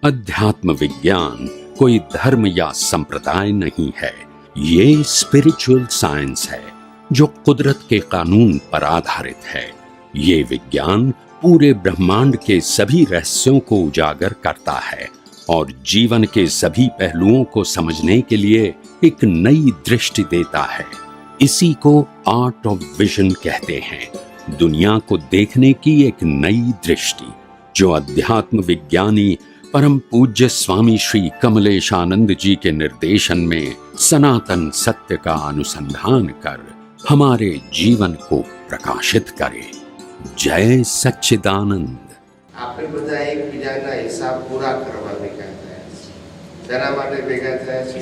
अध्यात्म विज्ञान कोई धर्म या संप्रदाय नहीं है, ये स्पिरिचुअल साइंस है जो कुदरत के कानून पर आधारित है। ये विज्ञान पूरे ब्रह्मांड के सभी रहस्यों को उजागर करता है और जीवन के सभी पहलुओं को समझने के लिए एक नई दृष्टि देता है। इसी को आर्ट ऑफ विजन कहते हैं, दुनिया को देखने की एक नई दृष्टि, जो अध्यात्म विज्ञानी परम पूज्य स्वामी श्री कमलेशानंद जी के निर्देशन में सनातन सत्य का अनुसंधान कर हमारे जीवन को प्रकाशित करे। जय सच्चिदानंद। આપણે બધા એકબીજાના હિસાબ પૂરા કરવા ભેગા થયા છે। તેના માટે ભેગા થયા છે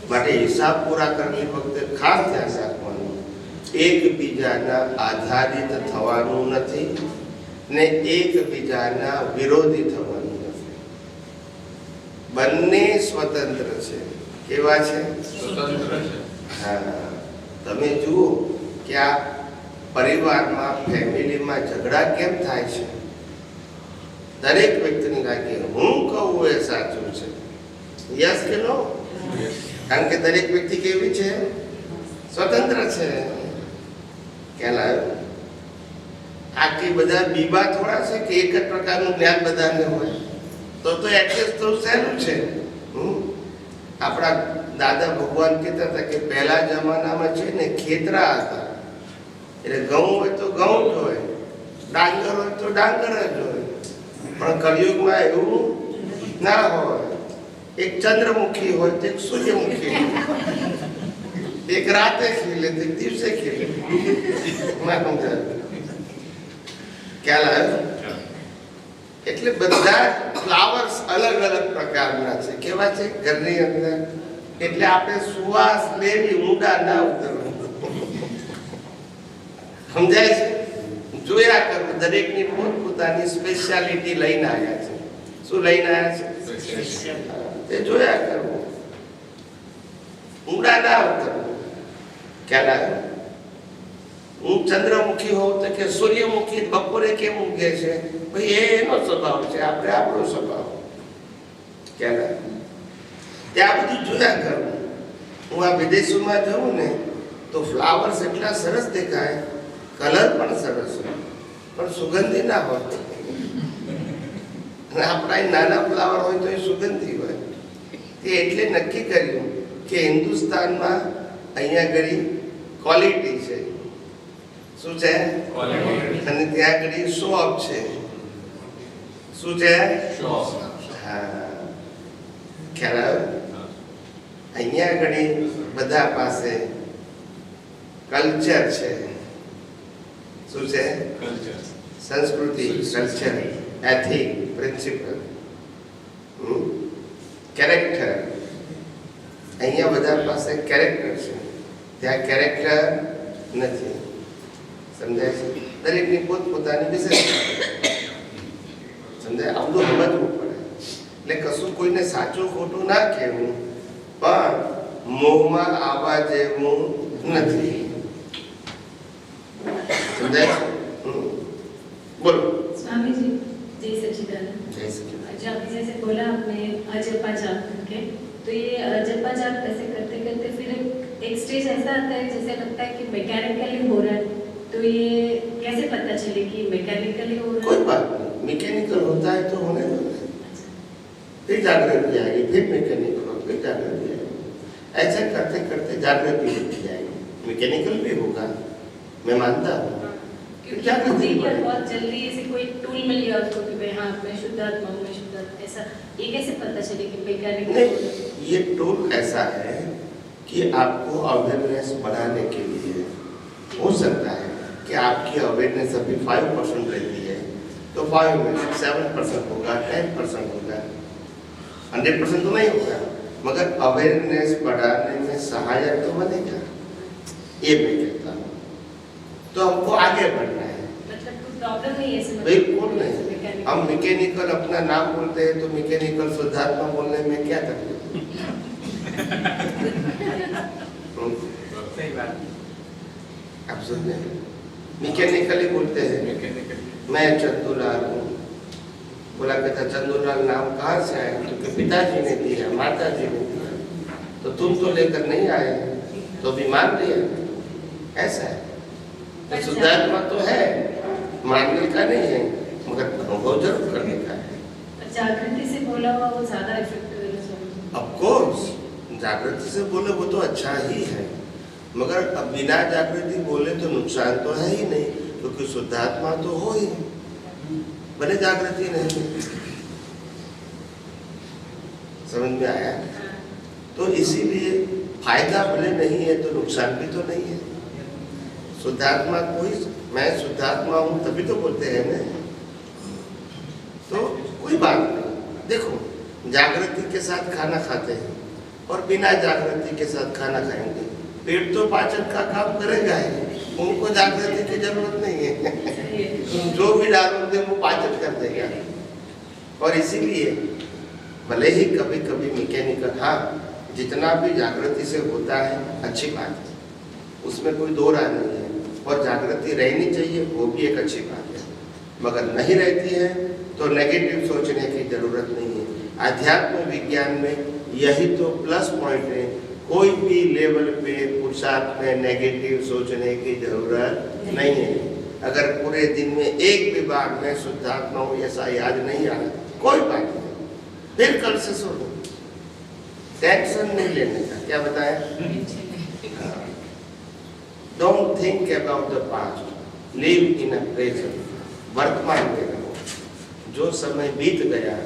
માટે હિસાબ પૂરા કરતી વખતે ખાસ ધ્યાન રાખવાનું, એકબીજાના આધારિત થવાનું નથી ને એકબીજાના વિરોધી થવાનું નથી। બંને સ્વતંત્ર છે। કેવા છે? સ્વતંત્ર છે। હા, તમે જુઓ કે આ પરિવારમાં, ફેમિલીમાં ઝઘડા કેમ થાય છે? દરેક વ્યક્તિને લાગે હું કહું એ સાચું છે। યસ કે નો? કારણ કે દરેક વ્યક્તિ કેવી છે? સ્વતંત્ર છે। ખ્યાલ આવ્યો? આખી બધા બીબા થોડા છે કે એક જ પ્રકારનું જ્ઞાન બધાને હોય? તો એડજસ્ટ તો સહેલું છે। આપણા દાદા ભગવાન કહેતા હતા કે પહેલા જમાનામાં છે ને ખેતરા હતા, એટલે ઘઉં હોય તો ઘઉં જ હોય, ડાંગર હોય તો ડાંગર જ હોય। પણ કળિયુગમાં એવું ના હોય। એક ચંદ્રમુખી હોય તો એક સૂર્યમુખી હોય, એક રાતે ખીલે તો એક દિવસે ખીલે। ખ્યાલ આવ્યો? એટલે બધા ફ્લાવર્સ અલગ અલગ પ્રકારના છે। કેવા છે? ઘરની અંદર, એટલે આપણે સુવાસ લેવી, ઊંડા ના ઉતરવું। સમજાય છે? જોયા કરવું, દરેકની પોતપોતાની સ્પેશિયાલિટી લઈને આવ્યા છે। શું લઈને આવ્યા છે? તે જોયા કરવું, ઊંડા ના ઉતરવું। ખ્યાલ આવ્યો? હું ચંદ્રમુખી હોઉં તો કે સૂર્યમુખી બપોરે કેમ ઊંઘે છે? ભાઈ એનો સ્વભાવ છે, આપણે આપણો સ્વભાવ। ખ્યાલ આવ્યો? ત્યાં બધું જોયા કરવું। હું આ વિદેશોમાં જઉં ને તો ફ્લાવર્સ એટલા સરસ દેખાય, કલર પણ સરસ હોય, પણ સુગંધી ના હોય। અને આપણા નાના ફ્લાવર હોય તો એ સુગંધી હોય। તે એટલે નક્કી કર્યું કે હિન્દુસ્તાનમાં અહીંયા આગળ ક્વોલિટી છે। શું છે? અને ત્યાં આગળ શો ઓફ છે। શું છે? હા, ખ્યાલ આવ્યો? અહીંયા આગળ બધા પાસે કલ્ચર છે। શું છે? સંસ્કૃતિ, કલ્ચર, એથિક, પ્રિન્સિપલ, કેરેક્ટર। અહીંયા બધા પાસે કેરેક્ટર છે, ત્યાં કેરેક્ટર નથી। સમજાય છે? દરેકની પોતપોતાની વિશેષતા સમજાય? આ બધું સમજવું પડે। એટલે કશું કોઈને સાચું ખોટું ના કહેવું, પણ મોહમાં આવવા જેવું નથી। समझाए? बोलो। स्वामी जी, जय सच्चिदानंद। जय सच्चिदानंद। अच्छा, अभी जैसे बोला आपने अजपा जाप करके, तो ये अजपा जाप ऐसे करते करते फिर एक स्टेज ऐसा आता है जैसे लगता है कि मैकेनिकली हो रहा है, तो ये कैसे पता चले कि मैकेनिकली हो रहा है? कोई बात नहीं, मैकेनिकल होता है तो होने दो, फिर जागृति आएगी, फिर मैकेनिकल हो, फिर जागृति आएगी। ऐसा करते करते जागृति होती जाएगी। मैकेनिकल भी होगा, मैं मानता हूँ। क्योंकि बहुत जल्दी ऐसे कोई टूल मिल गया उसको कि भाई हाँ मैं शुद्धात्मा हूँ, मैं शुद्धात्मा, ऐसा ये कैसे पता चले कि मैकेनिकल? ये टूल ऐसा है कि आपको अवेयरनेस बढ़ाने के लिए हो सकता है कि आपकी अवेयरनेस अभी 5% रहती है, तो 5 में 7% होगा, 10% होगा, 100% तो नहीं होगा, मगर अवेयरनेस बढ़ाने में सहायक तो बनेगा। ये मैं कहता हूँ। तो हमको आगे बढ़ना है। मतलब कोई प्रॉब्लम नहीं है इसमें? बिल्कुल नहीं। हम मैकेनिकल अपना नाम बोलते हैं तो मैकेनिकल शुद्धात्मा बोलने में क्या तकलीफ? सही बात। आप सुन रहे हैं? मैकेनिकली बोलते हैं, मैं चंदूलाल हूँ, बोला कहता चंदूलाल नाम कहाँ से आया? क्योंकि पिताजी ने दिया, माता जी ने दिया, तो तुम तो लेकर नहीं आए तो भी मान लिया। ऐसा है तो शुद्धात्मा तो है, मानने का नहीं है, मगर अनुभव जरूर करने का है। जागृति से बोला हुआ वो ज्यादा इफेक्टिव है। ऑफ कोर्स जागृति से बोले वो तो अच्छा ही है, मगर अब बिना जागृति बोले तो नुकसान तो है ही नहीं, क्योंकि शुद्धात्मा तो हो ही, भले जागृति नहीं। समझ में आया? तो इसीलिए फायदा भले नहीं है तो नुकसान भी तो नहीं है। शुद्धात्मा कोई, मैं शुद्धात्मा हूँ तभी तो बोलते हैं ना, तो कोई बात नहीं। देखो जागृति के साथ खाना खाते हैं और बिना जागृति के साथ खाना खाएंगे, पेट तो पाचन का काम करेगा ही, उनको जागृति की जरूरत नहीं है। तुम जो भी डालोगे वो पाचन कर देगा। और इसीलिए भले ही कभी कभी मैकेनिकल, हाँ जितना भी जागृति से होता है अच्छी बात है, उसमें कोई दो राय नहीं है, और जागृति रहनी चाहिए वो भी एक अच्छी बात है, मगर नहीं रहती है तो नेगेटिव सोचने की जरूरत नहीं है। आध्यात्म विज्ञान में यही तो प्लस पॉइंट है, कोई भी लेवल पे पुरुषार्थ में नेगेटिव सोचने की जरूरत नहीं है। अगर पूरे दिन में एक भी बार में शुद्धात्मा हूँ ऐसा याद नहीं आया, कोई बात नहीं, फिर कल से सुनो, टेंशन नहीं लेने का। क्या बताया? Don't think about the past, live in a present. वर्तमान में रहो, जो समय बीत गया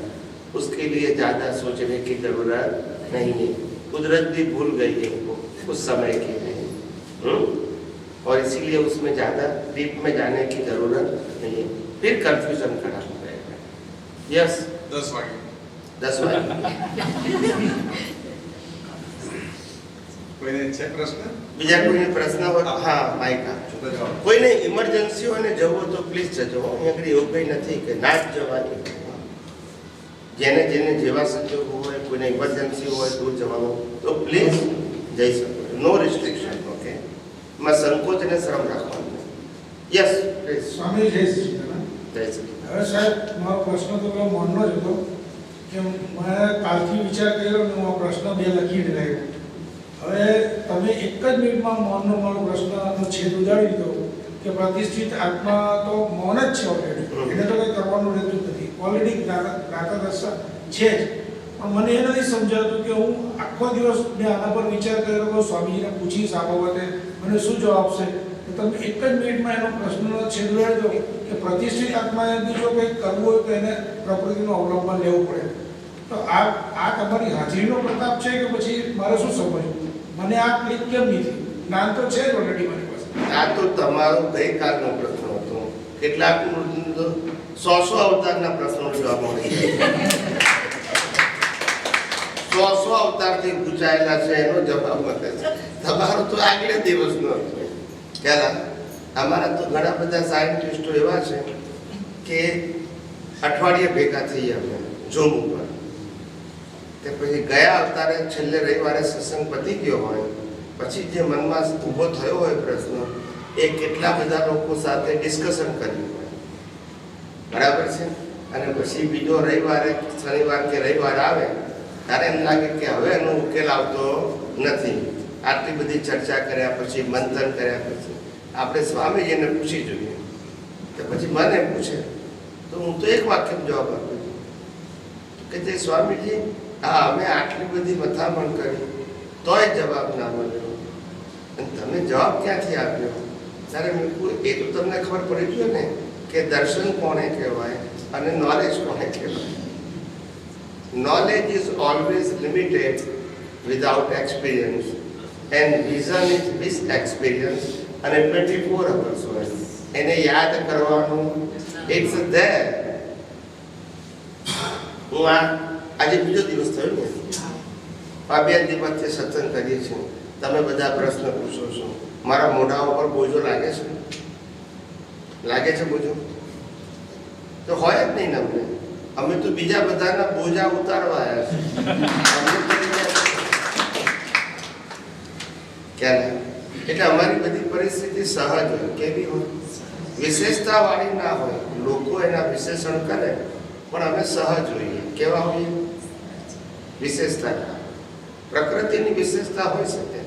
उसके लिए ज्यादा सोचने की जरूरत नहीं है। कुदरत भी भूल गई है उस समय के लिए, और इसीलिए उसमें ज्यादा डीप में जाने की जरूरत नहीं है, फिर कंफ्यूजन खड़ा हो जाएगा। यस 10 वागे 10 वागे કોઈને છે પ્રશ્ન? બીજા કોઈને પ્રશ્ન હોય? હા માઈક આપજો. કોઈને ઇમરજન્સી હોય ને જવું તો પ્લીઝ જજો. અહીંયા આગળ એવું કંઈ નથી કે ના જ જવાની. જેને જેને જેવા સંજોગ હોય, કોઈને ઇમરજન્સી હોય, દૂર જવાનું તો પ્લીઝ જઈ શકો. નો રિસ્ટ્રિક્શન. ઓકે, એમાં સંકોચ અને શરમ રાખવાનું. Yes please. સ્વામી જય શ્રી કૃષ્ણ. જય શ્રી. હવે સાહેબ મારો પ્રશ્ન તો પેલો મનનો જ હતો કે મેં કાલથી વિચાર કર્યો ને હું આ પ્રશ્ન 2 લખીને લાવ્યો. હવે તમે એક જ મિનિટમાં મૌનનો મારો પ્રશ્નનો છેદ ઉડાડી દીધો કે પ્રતિષ્ઠિત આત્મા તો મૌન જ છે ઓલરેડી, એને તો કંઈ કરવાનું રહેતું જ નથી, ઓલરેડી જ્ઞાતા છે જ. પણ મને એ નથી સમજાતું કે હું આખો દિવસ મેં આના પર વિચાર કર્યો કે સ્વામીજીને પૂછીશ આ બાબતે મને શું જવાબ છે. તમે એક જ મિનિટમાં એનો પ્રશ્નનો છેદ ઉડાડી દો કે પ્રતિષ્ઠિત આત્માએ જો કંઈક કરવું હોય તો એને પ્રકૃતિનું અવલંબન લેવું પડે. તો આ તમારી હાજરીનો પ્રતાપ છે કે પછી મારે શું સમજવું? મને આ ક્લિક કેમ નહીં થયું? જ્ઞાન તો છે જ ઓલરેડી મારી પાસે. આ તો તમારો ગઈકાલનો પ્રશ્ન હતો. કેટલાક 100 અવતારના પ્રશ્નો જવાબ મળી ગયા. 100 અવતારથી પૂછાયેલા છે એનો જવાબ મળે છે. તમારો તો આગલે દિવસનો હતો. ખ્યાલ? અમારા તો ઘણા બધા સાયન્ટિસ્ટો એવા છે કે અઠવાડિયે ભેગા થઈ અમે ઝૂમ ઉપર, તે પછી ગયા અવતારે છેલ્લે રવિવારે સત્સંગ પતી ગયો હોય પછી જે મનમાં ઊભો થયો હોય પ્રશ્ન, એ કેટલા બધા લોકો સાથે ડિસ્કશન કર્યું હોય, બરાબર છે. અને પછી બીજો રવિવારે, શનિવાર કે રવિવાર આવે ત્યારે એમ લાગે કે હવે એનો ઉકેલ આવતો નથી. આટલી બધી ચર્ચા કર્યા પછી, મંથન કર્યા પછી આપણે સ્વામીજીને પૂછી જોઈએ. તો પછી મને પૂછે તો હું તો એક વાક્યનો જવાબ આપું છું કે જે સ્વામીજી હા અમે આટલી બધી મથામણ કરી તોય જવાબ ના મળ્યો, અને તમે જવાબ ક્યાંથી આપ્યો? ત્યારે મેં એ તો તમને ખબર પડી ગયો ને કે દર્શન કોને કહેવાય અને નોલેજ કોને કહેવાય. Knowledge is always limited without experience, and vision is with experience, અને 24 અવર્સ હોય એને યાદ કરવાનું. It's there. હું આજે બીજો દિવસ થયો ને, આ 2 દિવસથી સત્સંગ કરીએ છીએ, તમે બધા પ્રશ્ન પૂછો છો, મારા મોઢા ઉપર બોજો લાગે છે? લાગે છે બોજો? તો હોય જ નહીં ને. અમે તો બીજા બધાના બોજા ઉતારવા આવ્યા છે. એટલે અમારી બધી પરિસ્થિતિ સહજ હોય. કેવી હોય? વિશેષતા વાળી ના હોય. લોકો એના વિશેષણ કરે પણ અમે સહજ હોઈએ. કેવા હોઈએ? વિશેષતા. પ્રકૃતિની વિશેષતા હોઈ શકે,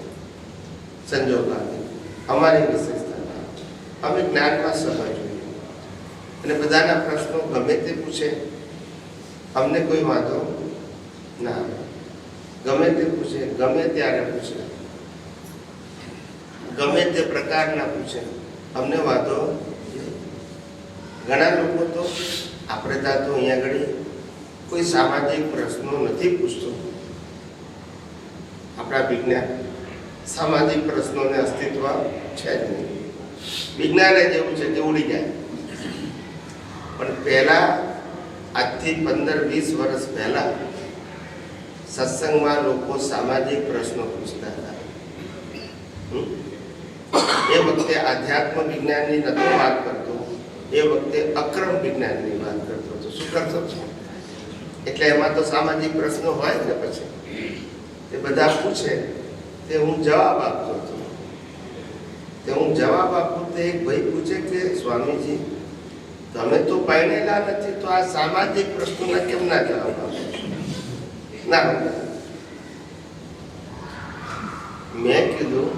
સંજોગોની. અમારી વિશેષતા અમે જ્ઞાનમાં સહજ હોઈએ. અને બધાના પ્રશ્નો ગમે તે પૂછે, અમને કોઈ વાંધો ના આવે. ગમે તે પૂછે, ગમે ત્યારે પૂછે, ગમે તે પ્રકારના પૂછે, અમને વાંધો. ઘણા લોકો તો આપણે ત્યાં તો અહીંયા આગળ કોઈ સામાજિક પ્રશ્નો નથી પૂછતો. આપણા વિજ્ઞાન સામાજિક પ્રશ્નોને અસ્તિત્વ છે જ નહીં. વિજ્ઞાન જ એવું છે કે ઉડી જાય. પણ પહેલા, આજથી 15-20 વર્ષ પહેલા સત્સંગમાં લોકો સામાજિક પ્રશ્નો પૂછતા હતા. એ વખતે આધ્યાત્મ વિજ્ઞાનની નતો વાત કરતો, એ વખતે અક્રમ વિજ્ઞાનની વાત કરતો હતો. શું કરતો હતો? એટલે એમાં તો સામાજિક પ્રશ્નો હોય ને. પછી તે બધા પૂછે તે હું જવાબ આપતો હતો. તે હું જવાબ આપું તો એક ભાઈ પૂછે કે સ્વામીજી, તમે તો પરણેલા નથી, તો આ સામાજિક પ્રશ્નોના કેમ ના જવાબ આપો? ના, મેં કીધું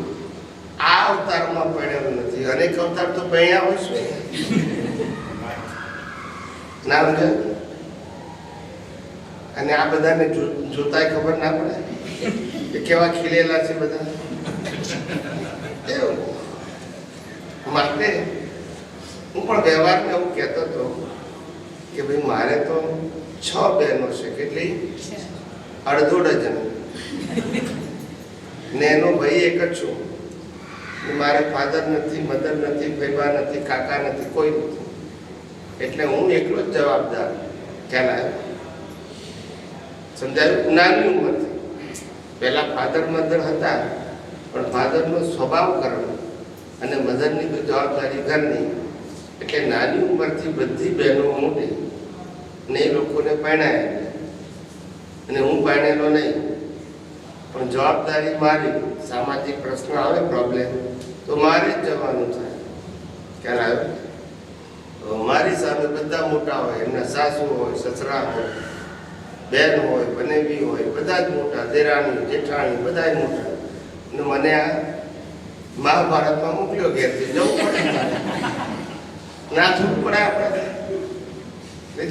આ અવતારમાં પરણેલો નથી, અનેક અવતાર તો પરણ્યા હોય છે. ના સમજે? અને આ બધાને જોતાય ખબર ના પડે કે કેવા ખીલેલા છે બધા. એવું માટે હું પણ વ્યવહારને એવું કહેતો હતો કે ભાઈ મારે તો 6 બહેનો છે. કેટલી? અડધો ડઝન. ને એનો ભાઈ એક જ છું. મારે ફાધર નથી, મધર નથી, ભાઈબા નથી, કાકા નથી, કોઈ નથી. એટલે હું એકલો જ જવાબદાર. ખ્યાલ આવ્યો? સમજાયું? નાની ઉંમરથી. પહેલા ફાધર મધર હતા, પણ ફાધરનો સ્વભાવ કરવો અને મધરની જવાબદારી ઘરની. એટલે નાની ઉંમરથી બધી બહેનો મોટી ને એ લોકોને પરણાયા. અને હું પરણેલો નહીં, પણ જવાબદારી મારી. સામાજિક પ્રશ્ન આવે, પ્રોબ્લેમ, તો મારે જ જવાનું થાય. ખ્યાલ આવ્યો? મારી સામે બધા મોટા હોય, એમના સાસુ હોય, સસરા હોય, બેન હોય, બનેવી હોય, બધા જ મોટા, દેરાણી જેઠાણી બધા જ મોટા. અને મને આ મહાભારતમાં મોકલ્યો ઘેરથી. જવું પડે, નાચવું પડે આપણે.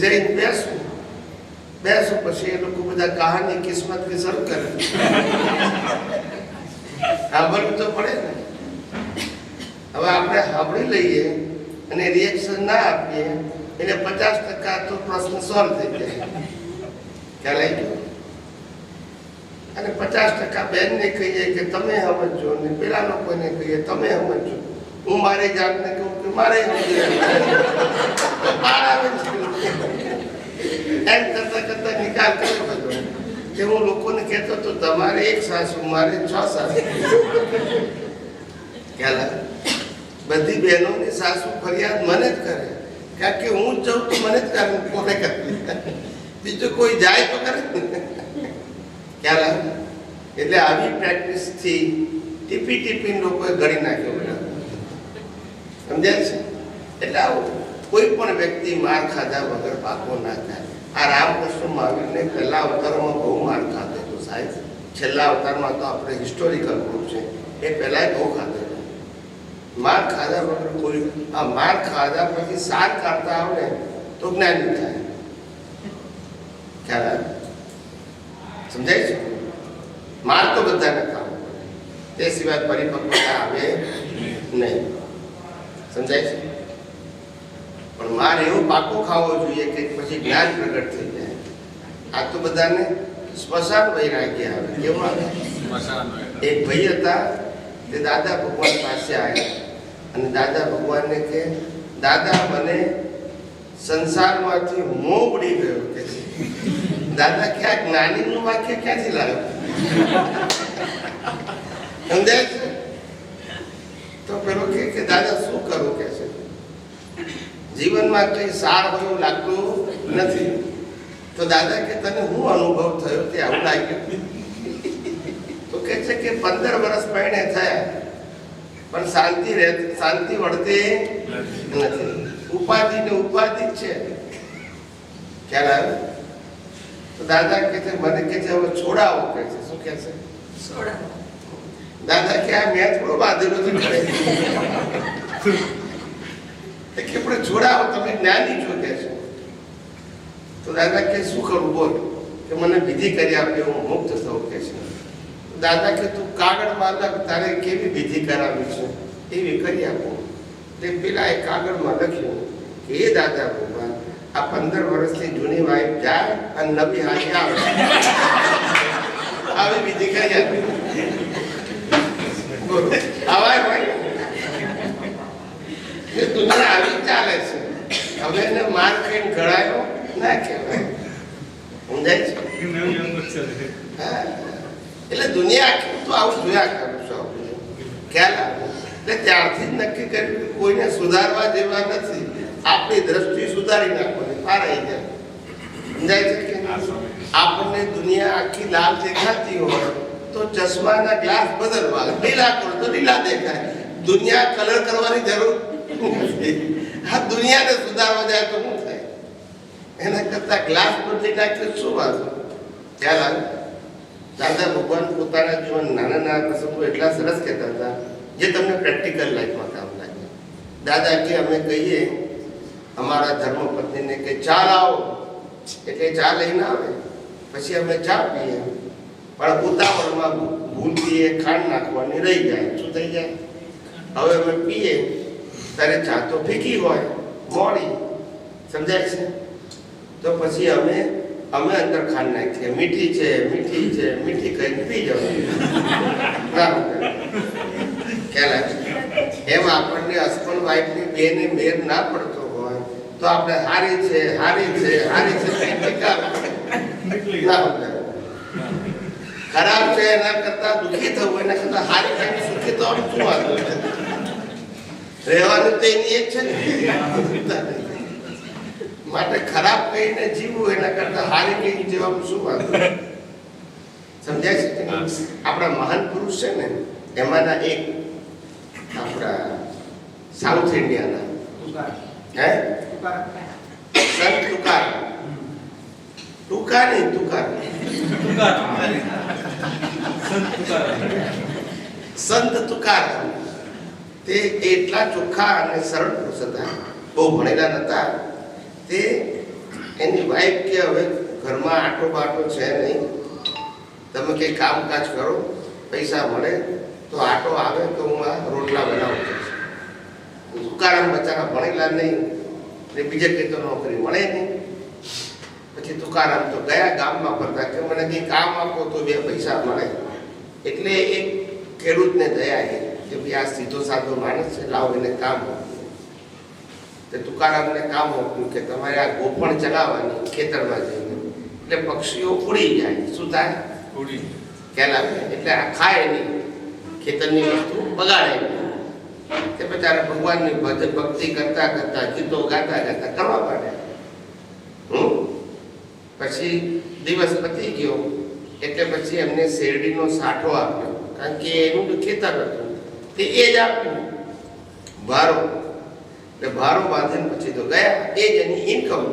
જઈને બેસું પછી એ લોકો બધા કહાની કિસ્મત કે શરૂ કરે. સાંભળવું તો પડે ને. હવે આપણે સાંભળી લઈએ અને રિએક્શન ના આપીએ એટલે 50% તો પ્રશ્ન સોલ્વ થઈ જાય. ખ્યાલ આવી ગયો? અને 50% બેનને કહીએ કે તમે સમજો, ને પેલા લોકોને કહીએ તમે સમજો. હું મારી જાતને કહું કે મારે એમ કરતા નિકાલ કર્યો બધો કે હું લોકોને કહેતો હતો તમારે એક સાસુ, મારે 6 સાસુ. ખ્યાલ આવે? બધી બહેનોની સાસુ ફરિયાદ મને જ કરે, કારણ કે હું જ જાઉં તો મને જ કરે, કોને કરે? બીજું કોઈ જાય તો કરે. ખ્યાલ આવે? એટલે આવી પ્રેક્ટિસથી ટીપી લોકોએ ઘડી નાખ્યો બધા. સમજાય છે? એટલે આવું કોઈ પણ વ્યક્તિ માર ખાધા વગર પાકો ના થાય. આ રામકૃષ્ણ મહાવીરને પહેલા અવતારમાં બહુ માર ખાધો હતો સાહેબ. છેલ્લા અવતારમાં તો આપણે હિસ્ટોરિકલ ગ્રુપ છે, એ પહેલાં બહુ ખાધો હતો. માર ખાધા વગર કોઈ, આ માર ખાધા પછી સાર કાઢતા આવડે તો જ્ઞાની થાય. ખ્યાલ આવે? સમજાય છે? માર તો બધાને ખાવો પડે, તે સિવાય પરિપક્વતા આવે નહીં. સમજાય છે? પણ માર એવો પાકો ખાવો જોઈએ કે પછી જ્ઞાન પ્રગટ થઈ જાય. આ તો બધાને સ્મશાન વૈરાગ્ય આવે. કેવું આવે? એક ભાઈ હતા, તે દાદા ભગવાન પાસે આવ્યા અને દાદા ભગવાનને કે દાદા મને સંસારમાંથી મોહ ઉડી ગયો કે છે. દાદા કે આ જ્ઞાનીનું વાક્ય ક્યાંથી લાવ્યો? સમજાય છે? તો પેલો કે દાદા શું કરું કે છે, જીવનમાં કઈ સાર હોય એવું લાગતું નથી. તો દાદા કે તને શું અનુભવ થયો તે આવું લાગ્યું? તો કે છે કે 15 વર્ષ પહેણે થયા પણ શાંતિ વળતી નથી. ઉપાધિ ને ઉપાધિ જ છે. ખ્યાલ આવ્યો? તો દાદા કે છે મને કે છે હવે છોડાવો કે છે. શું કે છે? દાદા કે આ મેં થોડો બાંધેલો છે ઘરે. કે પણ છોડાવો, તમે જ્ઞાની છો કે છે. તો દાદા કે શું કરું બોલ? કે મને વિધિ કરી આપે હું મુક્ત થઉં કે છે. દાદા કે તું કાગળમાં લખ, તારે કેવી વિધિ કરાવી છે એવી કરી આપો. તે પેલા એ કાગળમાં લખ્યું કે એ દાદા ભગવાન આ 15 વર્ષની જૂની વાઈફ જાય અને નવી હારી આવે આવી વિધિ કરી આપી. બોલો આવાય ભાઈ, દુનિયા આવી ચાલે છે. હવે એને માર ખાઈને ઘડાયો ના કહેવાય. સમજાય છે? હા, એટલે દુનિયા આખી તો આવું જોયા કરું છું. ખ્યાલ આવે એટલે ત્યારથી જ નક્કી કર્યું કે કોઈને સુધારવા જેવા નથી, આપણી દ્રષ્ટિ સુધારી નાખવાની. પાર આવી જાય. સમજાય છે કે આપણને દુનિયા આખી લાલ દેખાતી હોય તો ચશ્માના ગ્લાસ બદલવા, લીલા કરો તો લીલા દેખાય. દુનિયા કલર કરવાની જરૂર નથી. આ દુનિયાને સુધારવા જાય તો શું થાય? એના કરતા ગ્લાસ બદલી નાખીએ શું વાંધો? ખ્યાલ આવે? દાદા ભગવાન પોતાના જીવન નાના નાના પ્રસંગો એટલા સરસ કહેતા હતા જે તમને પ્રેક્ટિકલ લાઈફમાં કામ લાગે. દાદા કે અમે કહીએ અમારા ધર્મપત્નીને કે ચા લાવો, એટલે ચા લઈને આવે. પછી અમે ચા પીએ, પણ ઉતાવળમાં ભૂલથી ખાંડ નાખવાની રહી જાય. શું થઈ જાય? હવે અમે પીએ ત્યારે ચા તો ફીકી હોય, મોડી. સમજાય છે? તો પછી અમે અંદર ખાંડ નાખીએ, મીઠી છે મીઠી છે મીઠી કહીને પી જવાનું. ખ્યાલ આવે? એમ આપણને હસબન્ડ વાઈફની બેને મેર ના પડતો હોય તો આપણે હારી છે હારી છે હારી છે ખરાબ છે એના કરતા દુઃખી થવું, એના કરતા હારી છે સુખી થવાનું શું વાંધો? રહેવાનું તો એની એક છે ને. માટે ખરાબ કહીને જીવવું એના કરતા હારી કહીને જીવવાનું શું વાંધો? સમજાય છે? આપણા મહાન પુરુષ છે ને એમાંના એક આપણા સાઉથ ઇન્ડિયાના હે સંત તુકારામ. ટૂંકા નહીં તુકારામ. સંત તુકારામ તે એટલા ચોખ્ખા અને સરળ પુરુષ હતા, બહુ ભણેલા નતા. તે એની વાઈફ કે હવે ઘરમાં આટો બાટો છે નહીં, તમે કંઈ કામકાજ કરો, પૈસા મળે તો આટો આવે તો હું આ રોટલા બનાવું છું. તુકારામ બચારા ભણેલા નહીં ને બીજે કંઈ તો નોકરી મળે નહીં. પછી તુકારામ તો ગયા ગામમાં ફરતા કે મને કંઈ કામ આપો તો 2 પૈસા મળે. એટલે એક ખેડૂતને દયા આવી કે ભાઈ આ સીધો સાધો માણસ છે, લાવો એને કામ આપ્યું. તે તુકારામને કામ આપ્યું કે તમારે આ ગોપણ ચલાવવાની ખેતરમાં જઈને, એટલે પક્ષીઓ ઉડી જાય. શું થાય? ઉડી. ખ્યાલ આવે? એટલે આ ખાય નહીં, ખેતરની વસ્તુ બગાડે નહીં. તે બચારા ભગવાનની ભક્તિ કરતા કરતા ગીતો ગાતા ગાતા કરવા માંડે. પછી દિવસ પતી ગયો એટલે પછી એમને શેરડીનો સાઠો આપ્યો, કારણ કે એનું ખેતર હતું તે એ જ આપ્યું. ભારો, એટલે ભારો બાંધીને પછી તો ગયા. એ જ એની ઇન્કમ.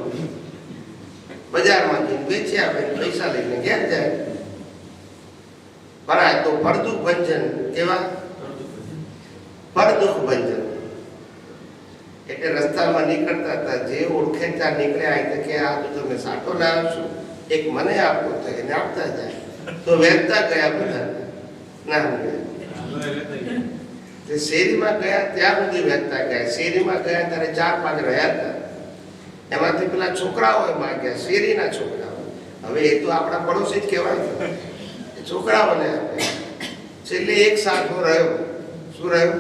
બજારમાં જઈને વેચી આવે, પૈસા લઈને ઘેર જાય. પણ આ તો ફળદુખ ભંજન. કેવા? ફળદુખ ભંજન. એટલે રસ્તામાં નીકળતા હતા, જે ઓળખે ત્યાં નીકળ્યા એટલે કે આ તો તમે સાટો લાવ્યો છો, એક મને આપો તો એને આપતા જાય. તો વહેતા ગયા બધા ના તે શેરીમાં ગયા ત્યાં સુધી વહેતા ગયા. શેરીમાં ગયા ત્યારે 4-5 રહ્યા હતા. એમાંથી પેલા છોકરાઓએ માગ્યા, શેરીના છોકરાઓ. હવે એ તો આપણા પડોશી જ કહેવાય. છોકરાઓને આપે. છેલ્લે એક સાઠો રહ્યો. શું રહ્યો?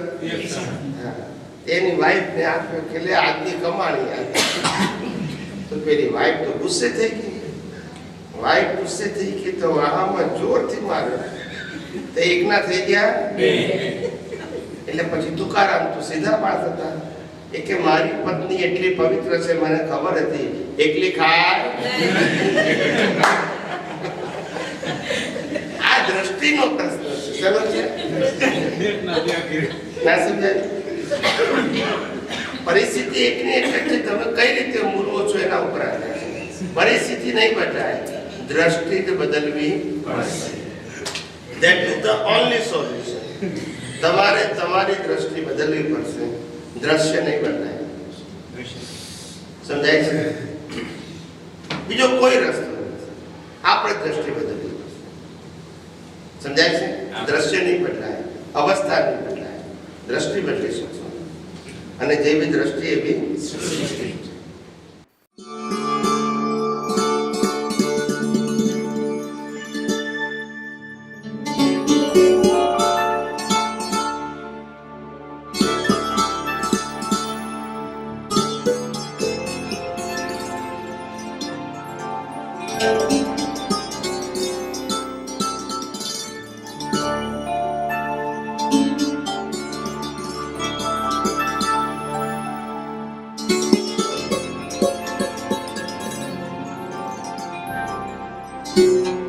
એની વાઈફને આપ્યો કે લે આજની કમાણી આવી. તો પેલી વાઈફ તો ગુસ્સે થઈ ગઈ. વાઈફ ગુસ્સે થઈ ગઈ તો આમાં જોરથી માર્યો. તો એકના થઈ ગયા 2. એટલે પછી તુકારામ તો સીધા પાસ હતા. એ કે મારી પત્ની એટલી પવિત્ર છે મને ખબર હતી, એકલી ખાય. આ દ્રષ્ટિનો પ્રશ્ન છે. ના સમજાય? પરિસ્થિતિ એકની એટલે તમે કઈ રીતે મૂલવો છો એના ઉપર આધાર છે. પરિસ્થિતિ નહીં બદલાય, દ્રષ્ટિ જ બદલવી પડશે. That is the only solution. તમારે તમારી દ્રષ્ટિ બદલવી પડશે, દ્રશ્ય નહીં બદલાય. સમજાય છે? બીજો કોઈ રસ્તો નથી, આપણે દ્રષ્ટિ બદલવી પડશે. સમજાય છે? દ્રશ્ય નહીં બદલાય, અવસ્થા નહીં બદલાય, દ્રષ્ટિ બદલી શકશો. અને જેવી દ્રષ્ટિ એવી સૃષ્ટિ. Thank you.